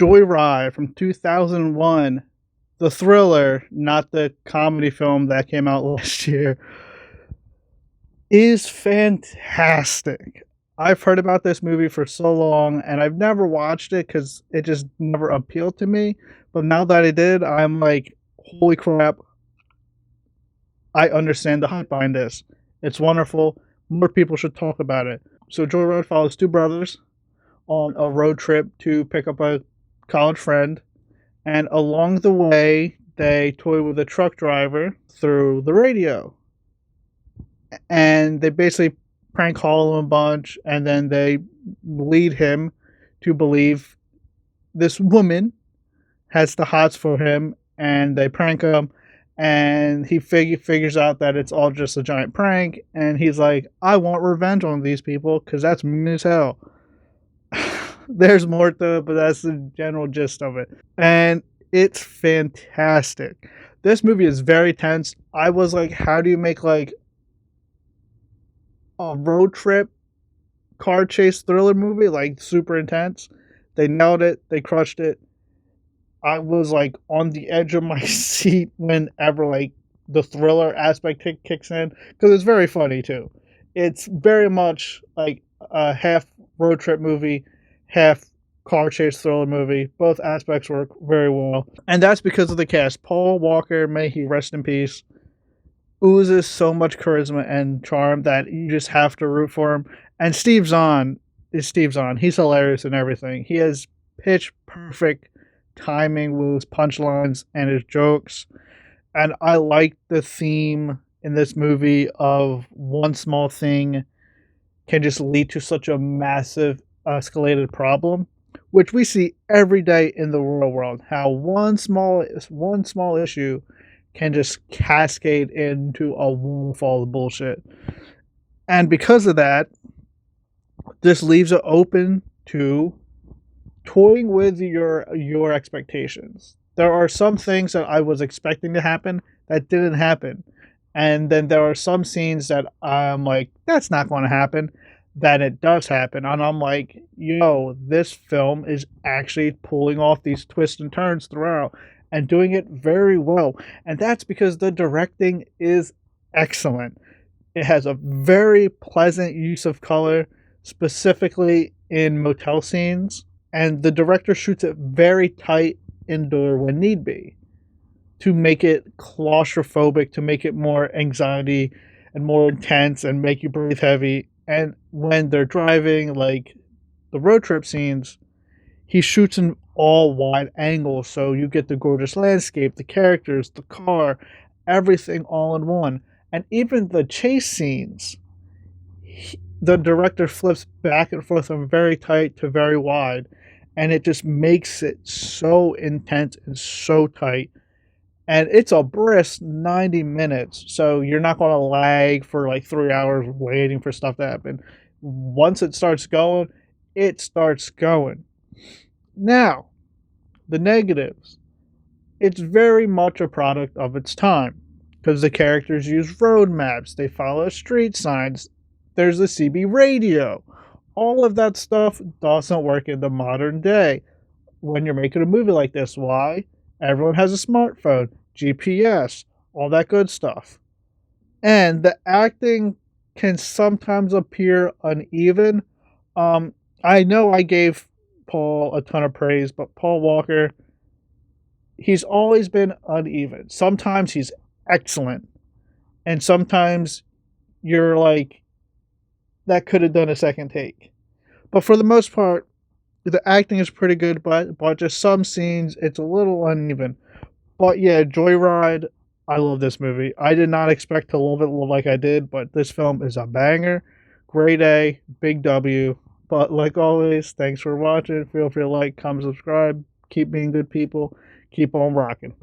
Joyride from 2001, the thriller, not the comedy film that came out last year, is fantastic. I've heard about this movie for so long, and I've never watched it because it just never appealed to me, but now that I did, I'm like, "Holy crap, I understand the hype behind this. It's wonderful. More people should talk about it." So Joyride follows 2 brothers on a road trip to pick up a college friend, and along the way, they toy with a truck driver through the radio. And they basically prank call him a bunch, and then they lead him to believe this woman has the hots for him, and they prank him, and he figures out that it's all just a giant prank, and he's like, "I want revenge on these people because that's mean as hell." There's more to it, but that's the general gist of it, and it's fantastic. This movie is very tense. I was like, "How do you make, like, a road trip car chase thriller movie, like, super intense?" They nailed it, they crushed it. I was, like, on the edge of my seat whenever, like, the thriller aspect kicks in because it's very funny too. It's very much like a half road trip movie, half car chase thriller movie. Both aspects work very well, and that's because of the cast. Paul Walker, may he rest in peace, oozes so much charisma and charm that you just have to root for him. And Steve Zahn is Steve Zahn. He's hilarious in everything. He has pitch perfect timing with his punchlines and his jokes. And I like the theme in this movie of one small thing can just lead to such a massive escalated problem, which we see every day in the real world. How one small issue can just cascade into a waterfall of bullshit. And because of that, this leaves it open to toying with your expectations. There are some things that I was expecting to happen that didn't happen. And then there are some scenes that I'm like, that's not going to happen. That it does happen. And I'm like, yo, this film is actually pulling off these twists and turns throughout and doing it very well. And that's because the directing is excellent. It has a very pleasant use of color, specifically in motel scenes. And the director shoots it very tight indoor when need be to make it claustrophobic, to make it more anxiety and more intense and make you breathe heavy. And when they're driving, like the road trip scenes, he shoots in all wide angles, so you get the gorgeous landscape, the characters, the car, everything all in one. And even the chase scenes, the director flips back and forth from very tight to very wide, and it just makes it so intense and so tight. And it's a brisk 90 minutes, so you're not going to lag for like 3 hours waiting for stuff to happen. Once it starts going, it starts going. Now, the negatives. It's very much a product of its time because the characters use road maps, they follow street signs, there's the CB radio. All of that stuff doesn't work in the modern day when you're making a movie like this. Why? Everyone has a smartphone, GPS, all that good stuff. And the acting can sometimes appear uneven. I know I gave Paul a ton of praise, but Paul Walker, he's always been uneven. Sometimes he's excellent, and sometimes you're like, that could have done a second take. But for the most part, the acting is pretty good, but just some scenes, it's a little uneven. But yeah, Joyride, I love this movie. I did not expect to love it like I did, but this film is a banger. Great A, big W. But like always, thanks for watching. Feel free to like, comment, subscribe. Keep being good people. Keep on rocking.